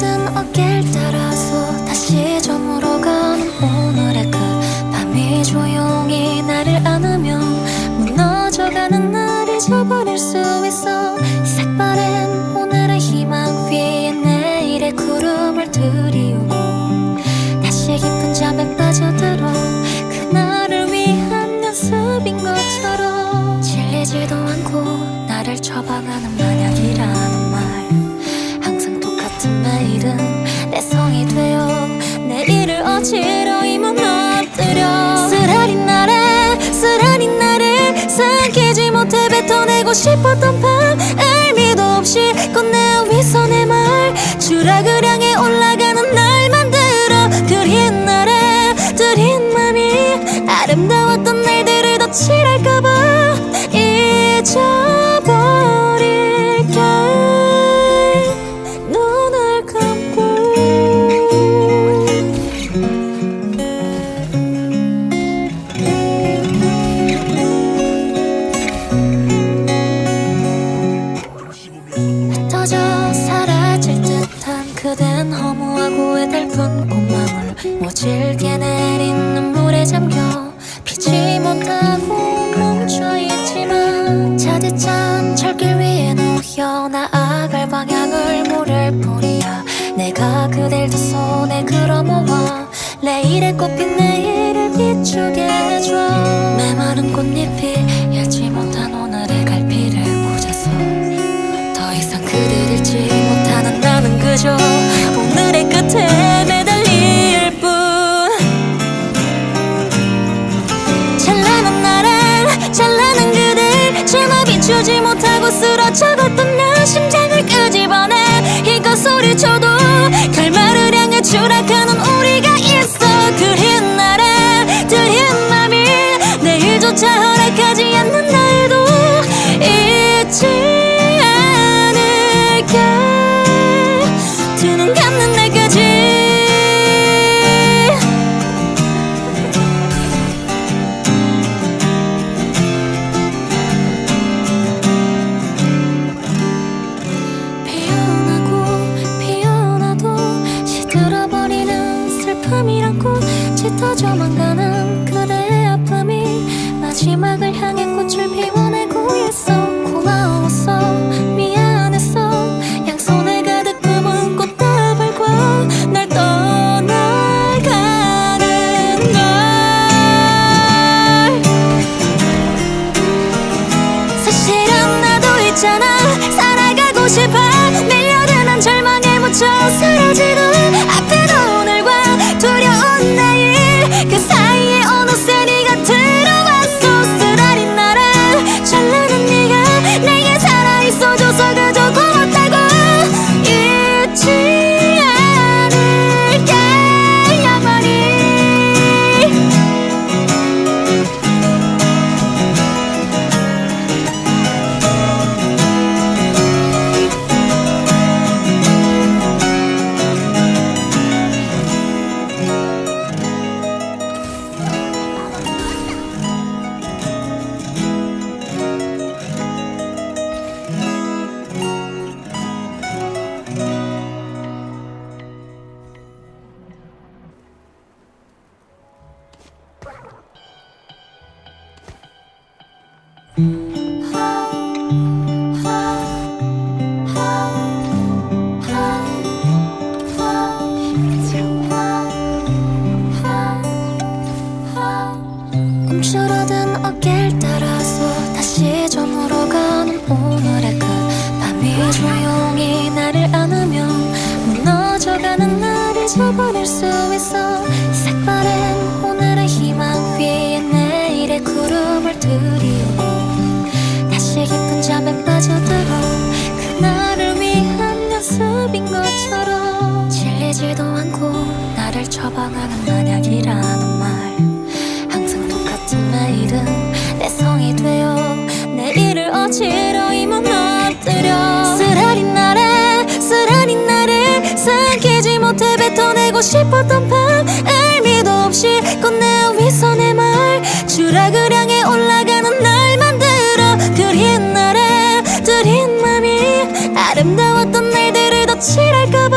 움츠러든 어깨를 따라서 다시 저물어 가는 오늘의 그 밤이 조용히 나를 안으면 무너져가는 날 잊어버릴 수 있어. 색바랜 오늘의 희망 위에 내일의 구름을 들이우고 다시 깊은 잠에 빠져들어 그날을 위한 연습인 것처럼 질리지도 않고 나를 처방하는 만약이라는 말 항상 똑같은 매일은 내 성이 되어 내일을 어지러이 무너뜨려 쓰라린 나를 삼키지 못해 뱉어내고 싶었던 밤 의미도 없이 건네어 위선의 말 추락을 향해 올라가는 날 만들어 그린 맘이 아름다웠던 날들을 더 칠할까봐 잊어버릴게 눈을 감고 흩어져 사라질 듯한 그댄 허무하고 애달픈 꽃망울 모질게 내린 눈물에 잠겨 피지 못하고 멈춰있지만 차디찬 철길 위에 놓여 나아갈 방향을 모를 뿐이야. 내가 그댈 두 손에 끌어모아 내일에 꽃핀 내일을 비추게 해줘. 메마른 꽃잎이 열지 못한 오늘의 갈피를 꽂아서 더 이상 그를 잃지 못하는 나는 그저 오늘의 끝에 매달릴 뿐. 찬란한 그댈 차마 비추지 못하고 쓰러져갔던 나 심장을 끄집어내 이거 소리쳐도 결말을 향해 추락하는 우리가 있어. 그린 맘이 내일조차 허락하지 않는 날도 잊지 않을게 두 눈 감는 날까지. 슬픔이란 꽃 짙어져만 가는 그대의 아픔이 마지막을 향해 꽃을 피워내고 있어. 고마웠어 미안했어 양손에 가득 품은 꽃다발과 날 떠나가는 걸. 사실은 나도 있잖아 살아가고 싶어 밀려드는 절망에 묻혀 사라지는 앞에도 오늘과 두려운 내일 그 사이에 어느새 네가 들어왔어. 쓰라린 나를 찬란한 네가 내게 살아있어줘서 그저 고맙다고 잊지 않을게 영원히. 움츠러든 어깨를 따라서 다시 저물어 가는 오늘의 그 밤이 조용히 나를 안으면 무너져가는 날 잊어버릴 수 있어. 색바랜 오늘의 희망 위에 내일의 구름을 들이우고 다시 깊은 잠에 빠져들어 그날을 위한 연습인 것처럼 질리지도 않고 나를 처방하는 만약이라는 말 항상 똑같은 매일은 내 성이 되어 내일을 어지러이 무너뜨려. 쓰라린 나를 삼키지 못해 뱉어내고 싶었던 밤 의미도 없이 건네어 위선의 말 추락을 향해 올라가는 날 만들어 그린 맘이 아름다웠던 날들을 더 칠할까봐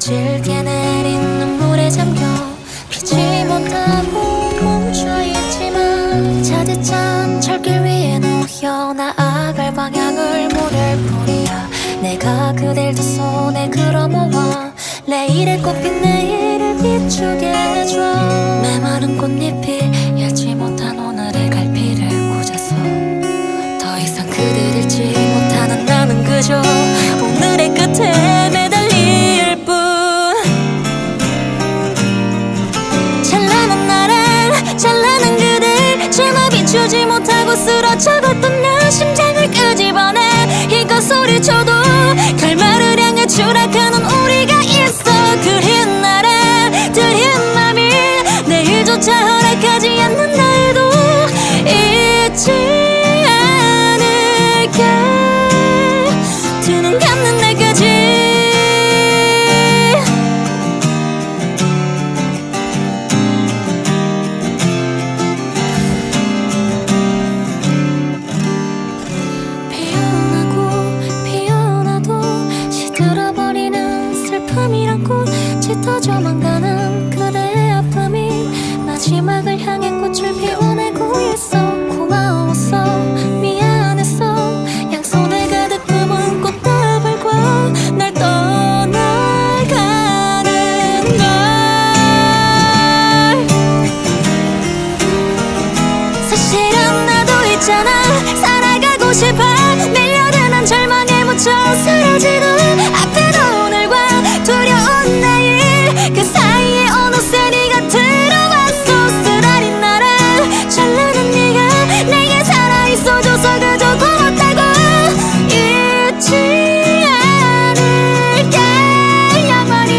모질게 내린 눈물에 잠겨 피지 못하고 멈춰있지만 차디찬 철길 위에 놓여 나아갈 방향을 모를 뿐이야. 내가 그댈 두 손에 끌어모아 내일의 꽃빛 내일을 비추게 해줘. 메마른 꽃잎이 열지 못한 오늘의 갈피를 꽂아서 더 이상 그댈 잃지 못하는 나는 그저 오늘의 끝에 매달릴 뿐. 찬란한 날엔 찬란한 그댈 차마 비추지 못하고 쓰러져갔던 나 심장을 끄집어내 이껏 소리쳐도 결말을 향해 추락하는 우리가 있어. 그리운 날에 들이운 맘이 내일조차 허락하지 않는 날도 잊지 않을게. 두 눈 감는 날까지 피어나고 피어나도 시들어버리는 슬픔이란 꽃 짙어져만 가는 그대의 아픔이 마지막을 향해 꽃을 피워내고 있어. 고마웠어 미안했어 양손에 가득 품은 꽃다발과 날 떠나가는 걸. 사실은 나도 있잖아 살아가고 싶어. 밀려드는 절망에 묻혀 사라지는 아프던 오늘과 두려운 내일 그 사이에 어느새 네가 들어왔어. 쓰라린 날에 찬란한 네가 내게 살아있어줘서 그저 고맙다고 잊지 않을게 영원히.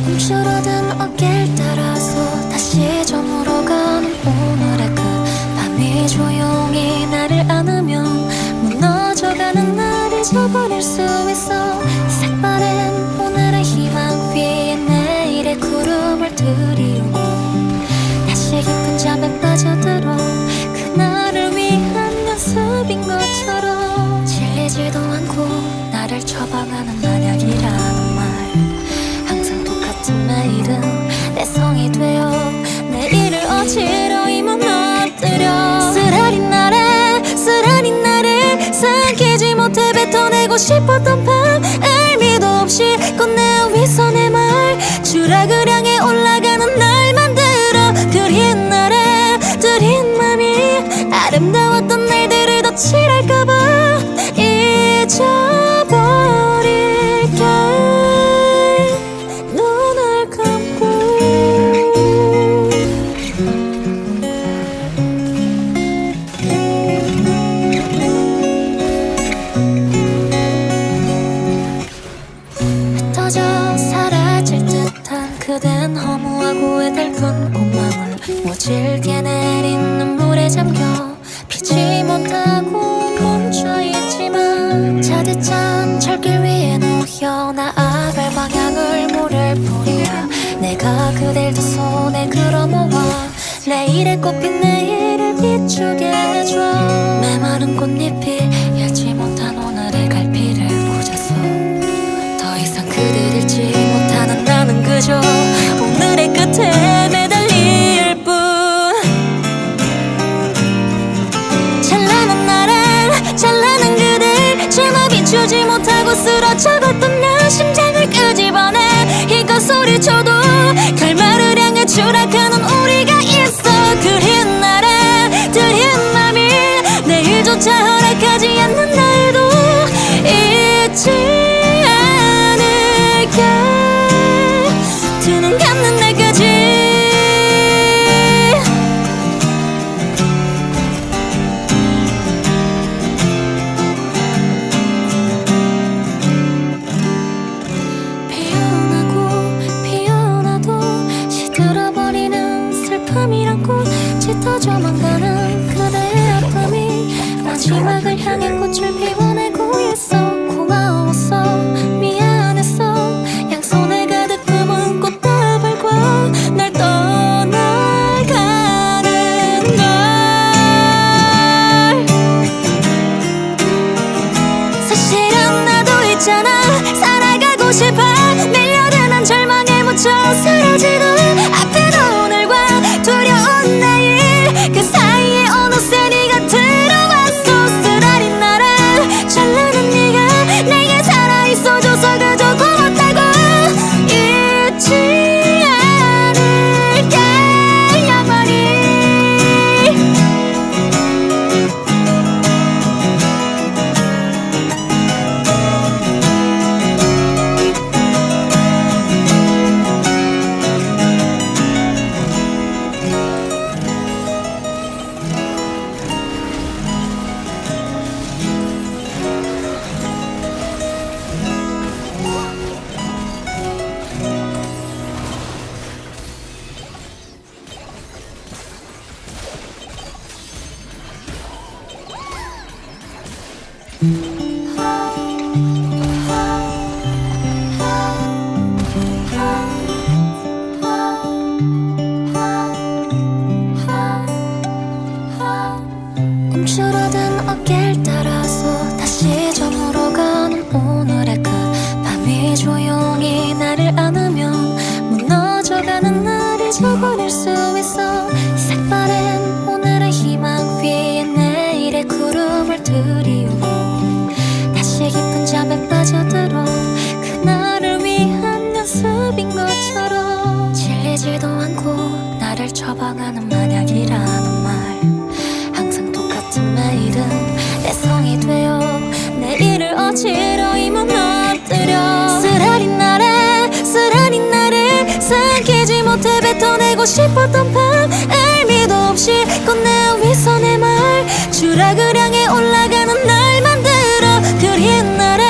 움츠러든 어깨를 따라서 다시 저물어가는 오늘의 끝. 밤이 조용히 나를 안으면 무너져가는 날 잊어버릴 수 있어. 색바랜 오늘의 희망 위에 내일의 구름을 들이우고 다시 깊은 잠에 빠져들어 그날을 위한 연습인 것처럼 질리지도 않고 나를 처방하는 만약이라는 말. 항상 똑같은 매일은 내 성이 되어 내일을 어지러이 무너뜨려. 쓰라린 날에 삼키지 못해 뱉어내고 싶었던 밤 의미도 없이 건네온 위선의 말 추락을 향해 올라가는 날 만들어. 그리운 날에 들인 맘이 아름다웠던 날들을 더 칠할까봐 잊어버릴게 눈을 감고. 흩어져 사라질 듯한 그댄 허무하고 애달픈 꽃망울 모질게 내린 눈물에 잠겨 피지 못하고 멈춰있지만 차디찬 철길 위에 놓여 나아갈 방향을 모를 뿐이야. 내가 그댈 두 손에 끌어모아 내일의 꽃빛 내일을 비추게 해줘. 메마른 꽃잎이 열지 못한 오늘의 갈피를 꽂아서 더 이상 그댈 잃지 못하는 나는 그저 오늘의 끝에 매달릴 뿐. 찬란한 날엔 찬란한 그댈 차마 비추지 못하고 쓰러져갔던 나 심장을 끄집어내 이껏 소리쳐도 결말을 향해 추락하는 우리가 있어. 그리운 날에 들이운 맘이 내일조차 허락하지 않는 날도 잊지 않을게. 움츠러든 어깨를 따라서 다시 저물어 가는 오늘의 그 밤이 조용히 나를 안으면 무너져가는 나를 저버릴 수 있어. 색바랜 오늘의 희망 위에 내일의 구름을 들이우고 다시 깊은 잠에 빠져들어 그날을 위한 연습인 것처럼 질리지도 않고 나를 처방하는 만약이라는 말 항상 똑같은 매일은 내 성이 되어 내일을 어지러이 무너뜨려 쓰라린 나를 삼키지 못해 뱉어내고 싶었던 밤 의미도 없이 꽃내어 위선의 말 추락을 향해 올라가는 날 만들어 그린 맘이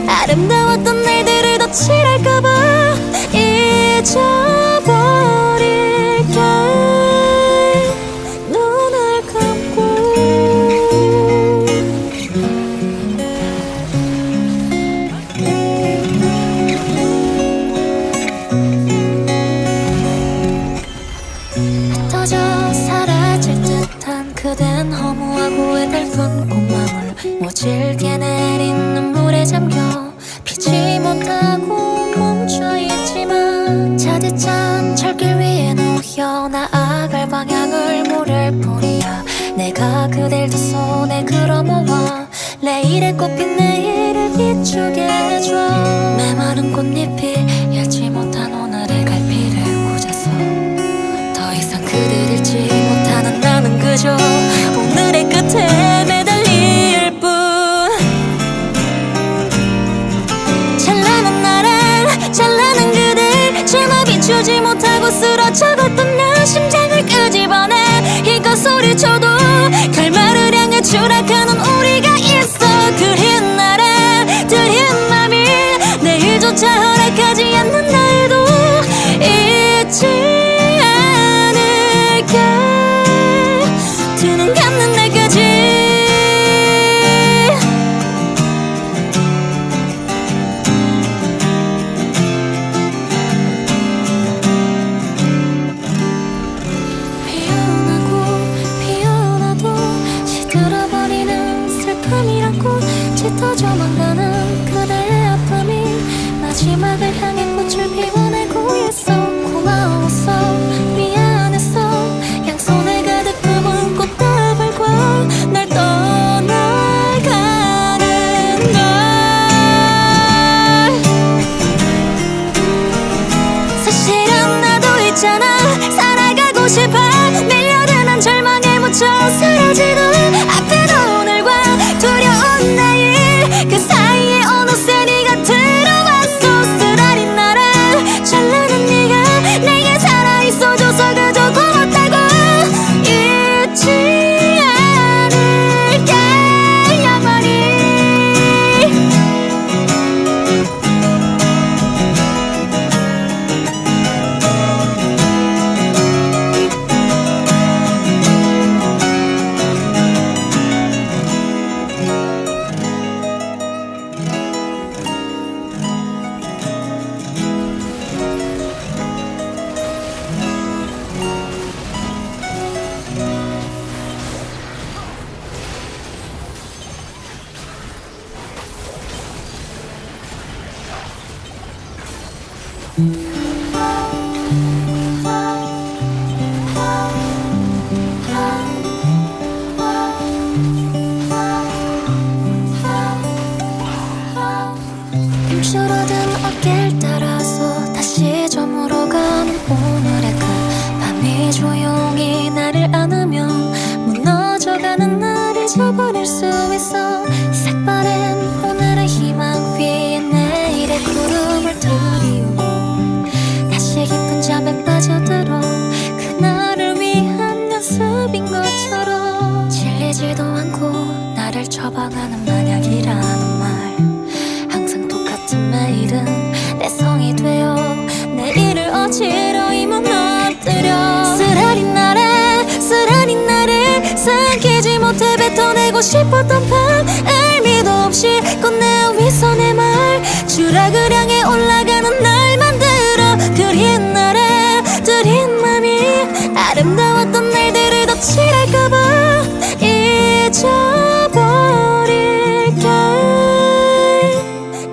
아름다웠던 날들을 더 칠할까봐 잊어버릴게 눈을 감고 흩어져 사라질 듯한 그댄 허무하고 애달픈 꽃망울 모질게 내린 눈물에 잠겨 피지 못하고 멈춰있지만 차디찬 철길 위에 놓여 나아갈 방향을 모를 뿐이야. 내가 그댈 두 손에 끌어모아 내일의 꽃빛 내일을 비추게 해줘. 메마른 꽃잎이 열지 못한 오늘의 갈피를 꽂아서 더 이상 그댈 잃지 못하는 나는 그저 오늘의 끝에 매달릴 뿐. 찬란한 그댈 채나 비추지 못하고 쓰러져갔던 나 심장을 끄집어내 이거 소리쳐도 결말을 향해 추락하는 우리가 있어. 그린 맘이 내일조차 허락하지 않는 날도 잊지 않을게 두 눈 감는 날까지. 짙어져만 가는 그대의 아픔이 마지막을 향해 꽃을 피워내고 있어. 고마웠어 미안했어 양손에 가득 품은 꽃다발과 날 떠나가는 걸. 사실은 나도 있잖아 살아가고 싶어 밀려드는 절망에 묻혀 사라지는 아픈 오늘과 두려운 내일 그 사이에 어느새 네가 들어왔어. 쓰라린 나를 찬란한 네가 내게 살아있어줘서 그저 고맙다고 잊지 않을게 영원히. 뱉어내고 싶었던 밤 의미도 없이 꽃내어 위선의 말 추락을 향해 올라가는 날 만들어 그린 날에 들인 맘이 아름다웠던 날들을 덧칠할까봐 잊어버릴게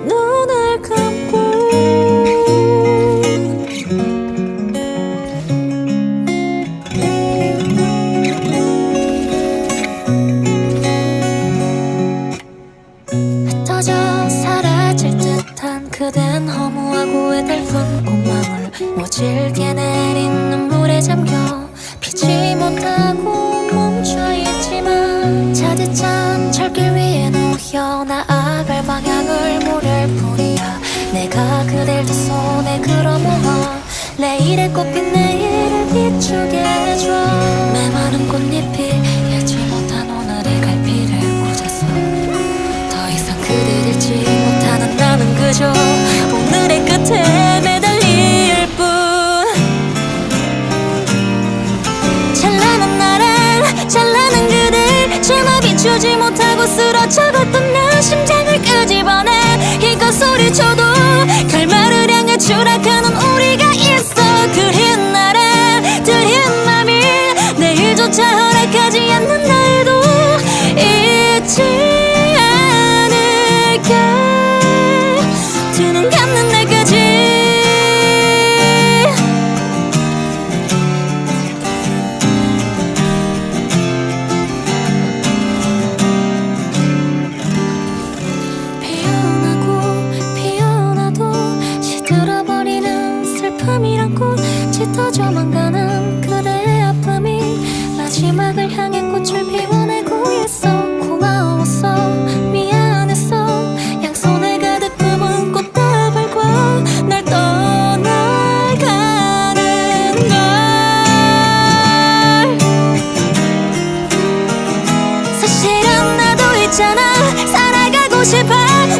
눈을 감고 흩어져 사라질 듯한 그댄 허무하고 애달픈 꽃망울 모질게 내린 눈물에 잠겨 피지 못하고 멈춰있지만 차디찬 철길 위에 놓여 나아갈 방향을 모를 뿐이야 내가 그댈 두 손에 끌어모아 내일에 꽃핀 내일을 비추게 해줘 메마른 꽃잎이 잃지 못한 오늘의 갈피를 꽂아서 더 이상 그댈 잃지 못하는 나는 그저 오늘의 끝에 매달릴 뿐 찬란한 날엔 찬란한 그댈 채나 비추지 못하고 쓰러져갔던 나 심장을 끄집어내 이거 소리쳐도 결말을 향해 추락하는 우리가 있어 그린 날에 들인 맘이 내일조차 허락하지 않는 날도 잊지 않을게 두 눈 감는 날까지 시들어버리는 슬픔이란 꽃 짙어져만 가는 그대의 아픔이 마지막을 향해 꽃을 피워내고 있어 고마웠어 미안했어 양손에 가득 품은 꽃다발과 날 떠나가는 걸 사실은 나도 있잖아 살아가고 싶어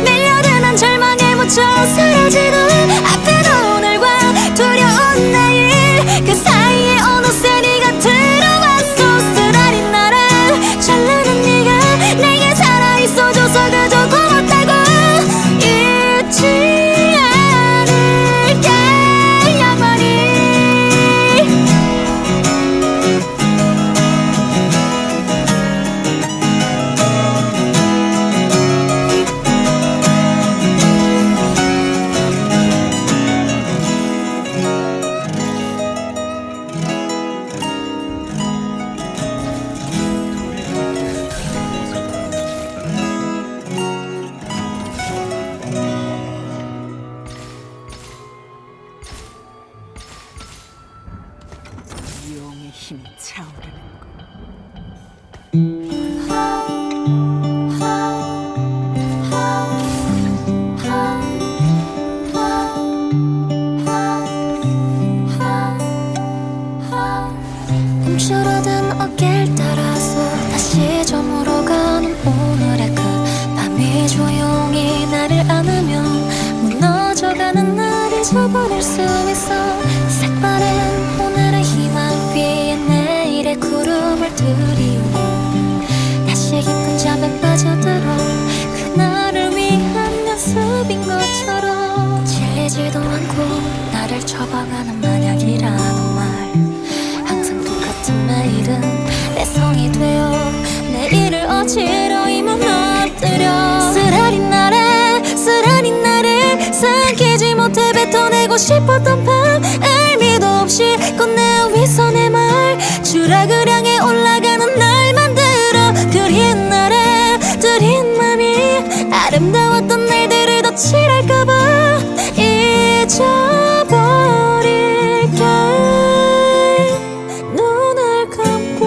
밀려드는 절망에 묻혀 사라지는 아픈 오늘과 두려운 내일 그 사이에 어느새 네가 들어왔어 쓰라린 날에 찬란한 네가 내게 살아있어줘서 그저 고맙다고 잊지 않을게 영원히 용의 힘이 차오르는 것. 움츠러든 어깨를 따라서 다시 저물어 가는 오늘의 그 밤이 조용히 나를 안으면 무너져가는 날 잊어버릴 수 있어 색바랜 오늘의 희망 위에 내일의 구름을 들이우고 다시 깊은 잠에 빠져들어 그날을 위한 연습인 것처럼 질리지도 않고 나를 처방하는 만약이라는 말 항상 똑같은 매일은 내 성이 되어 내일을 어지러이 무너뜨려 쓰라린 날에 삼키지 못해 뱉어내고 싶었던 밤 의미도 없이 꽃내어 위선의 말 추락을 향해 올라가는 날 만들어 그린 날에 들인 맘이 아름다웠던 날들을 덧칠할까봐 잊어버릴게 눈을 감고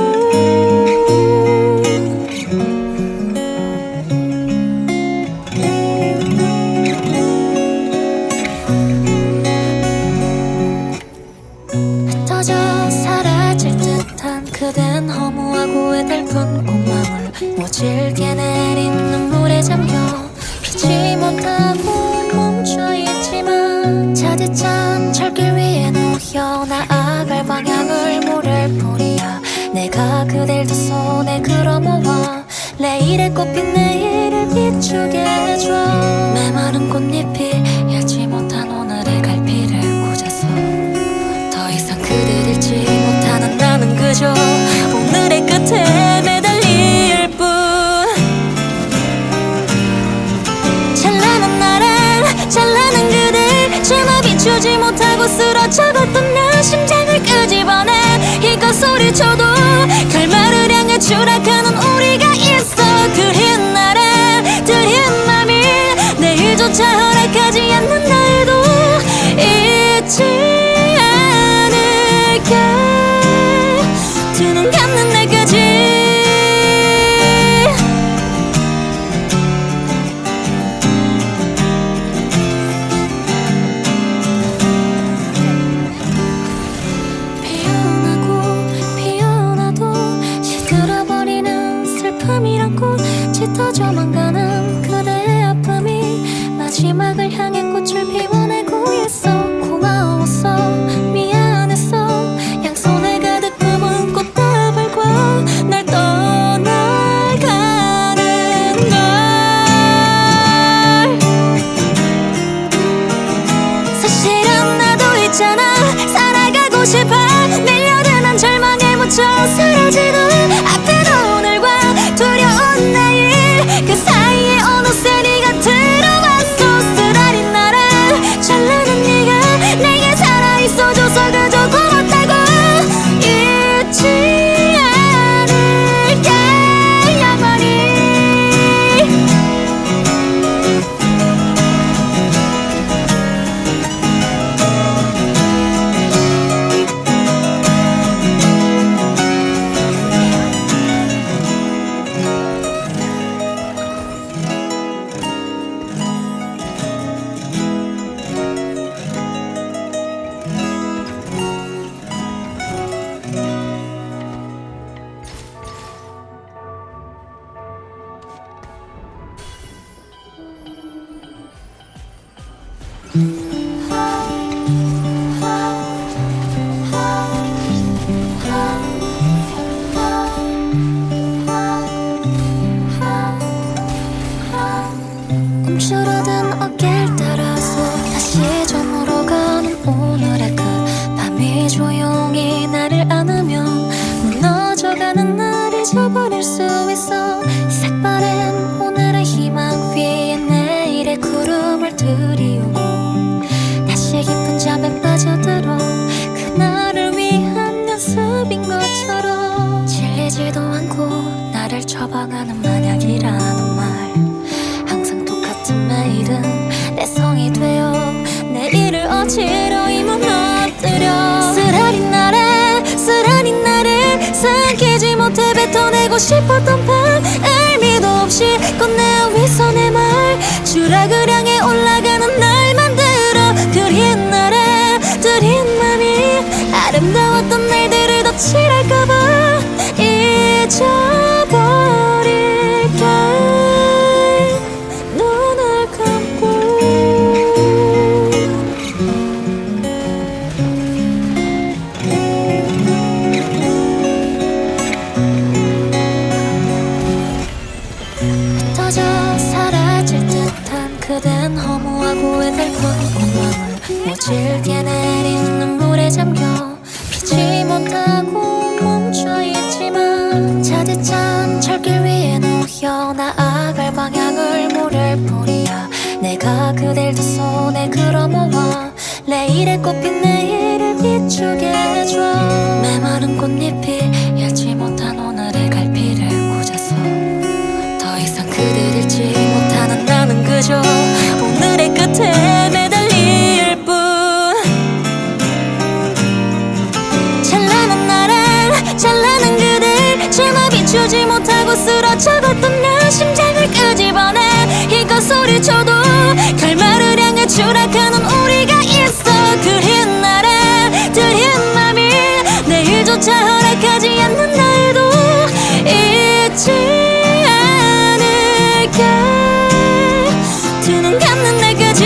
흩어져 사라질 듯한 그댄 허무하고 애달픈 꽃망울 모질게 내린 눈물에 잠겨 피지 못하고 멈춰있지만 차디찬 철길 위에 놓여 나아갈 방향을 모를 뿐이야 내가 그댈 두 손에 끌어모아 내일에 꽃핀 내일을 비추게 해줘. 메마른 꽃잎이 열지 못한 오늘의 갈피를 꽂아서 더 이상 그댈 잃지 못하는 나는 그저 오늘의 끝에 매달릴 뿐. 찬란한 나랑 찬란한 그댈 차마 비추지 못하고 쓰러져갔던 나 심장을 끄집어내 이거 소리쳐도 결말을 향해 추락하는 우리가 있어. 그린 나라 들인 맘이 내일조차 허락하지 않는 날도 잊지 않을게. 두 눈 감는 날까지 슬픔이란 꽃 짙어져만 가는 그대의 아픔이 마지막을 향해 꽃을 피워내고 있어. 고마웠어 미안했어 양손에 가득 품은 꽃다발과 날 떠나가는 걸. 사실은 나도 있잖아 살아가고 싶어. 밀려드는 절망에 묻혀 사라지는 앞에도 오늘과 두려운 내일 그 사이에 어느새 네가 들어왔어. 쓰라린 나랑 찬란한 네가 내게 살아있어줘서 그저 고맙다고 잊지 않을게 영원히. 움츠러든 어깨를 따라서 다시 저물어 가는 오늘의 그 밤이 조용히 나를 안으면 무너져가는 날 잊어버릴 수 있어. 색바랜 오늘의 희망 위에 내일의 구름을 들이우고 다시 깊은 잠에 빠져들어 그날을 위한 연습인 것처럼 질리지도 않고 나를 처방하는 만약이라는 말 항상 똑같은 매일은 내 성이 되어 내일을 어지러이 무너뜨려. 쓰라린 나를 삼키지 못해 뱉어내고 싶었던 밤 의미도 없이 건네온 위선의 말 추락을 향해 올라가는 날 만들어. 그린 나라 들인 맘이 아름다웠던 날들을 덧칠할까봐 잊어버릴게 눈을 감고. 흩어져 사라질 듯한 그댄 허무하고 애달픈 공망을 모질게 내린 눈물에 잠겨 피지 못하고 멈춰있지만 차디찬 철길 위에 놓여 나아갈 방향을 모를 뿐이야. 내가 그댈 두 손에 끌어모아 내일에 꽃핀 내일을 비추게 해줘. 메마른 꽃잎이 열지 못한 오늘의 갈피를 꽂아서 더 이상 그댈 잃지 못하는 나는 그저 오늘의 끝에 매달릴 뿐. 찬란한 나랑 찬란한 그댈 차마 비추지 못하고 쓰러져갔던 나 심장을 끄집어내 이거 소리쳐도 결말을 향해 추락하는 우리가 있어. 그린 나라 들인 맘이 내일조차 허락하지 않는 날도 잊지 않을게. 두 눈 감는 날까지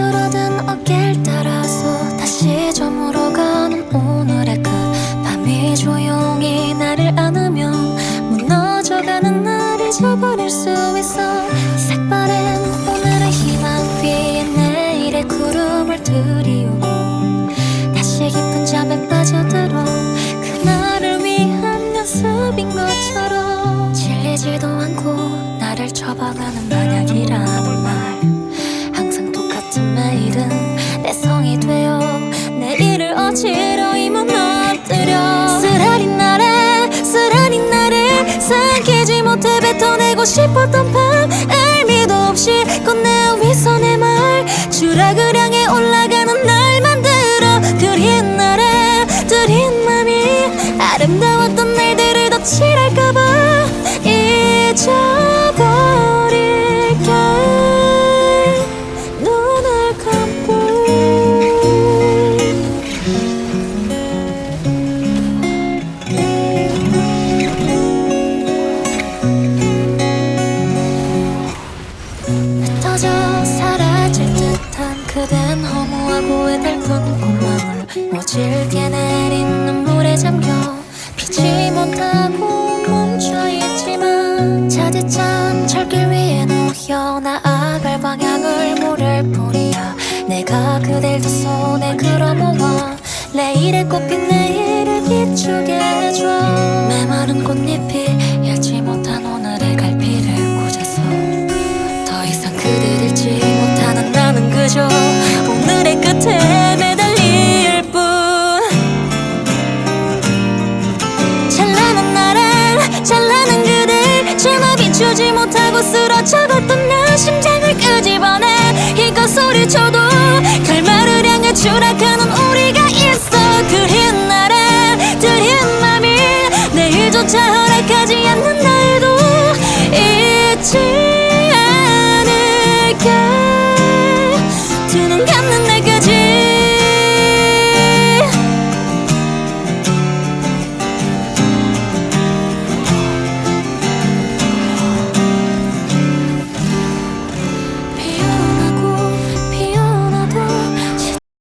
줄어든 어깨를 따라서 다시 저물어가는 오늘의 끝. 밤이 조용히 나를 안으면 무너져가는 날 잊어버릴 수 있어. 색바랜 오늘의 희망 위에 내일의 구름을 들이우고 다시 깊은 잠에 빠져들어 그날을 위한 연습인 것처럼 질리지도 않고 나를 접어가는 만약이라는 말. 항상 똑같은 매일은 내 성이 되어 내일을 어지러이 무너뜨려. 쓰라린 나를 삼키지 못해 뱉어내고 싶었던 밤. 의미도 없이 건네온 위선의 말. 추락을 향해 올라가는 날 만들어. 그린 맘이 아름다웠던 날들을 더 칠할까봐 잊어버릴게. 눈을 감고 흩어져 사라질 듯한 그댄 허무하고 애달픈 꿈망울. 모질게 내린 눈물에 잠겨 피지 못하고 멈춰있지만 차디찬 철길 위에 놓여 나아갈 방향을 모를 뿐이야. 내가 그댈 두 손에 끌어모아 내일의 꽃핀 내일을 비추게 해줘. 메마른 꽃잎이 얇지 못한 오늘의 갈피를 꽂아서 더 이상 그대를 잃지 못하는 나는 그저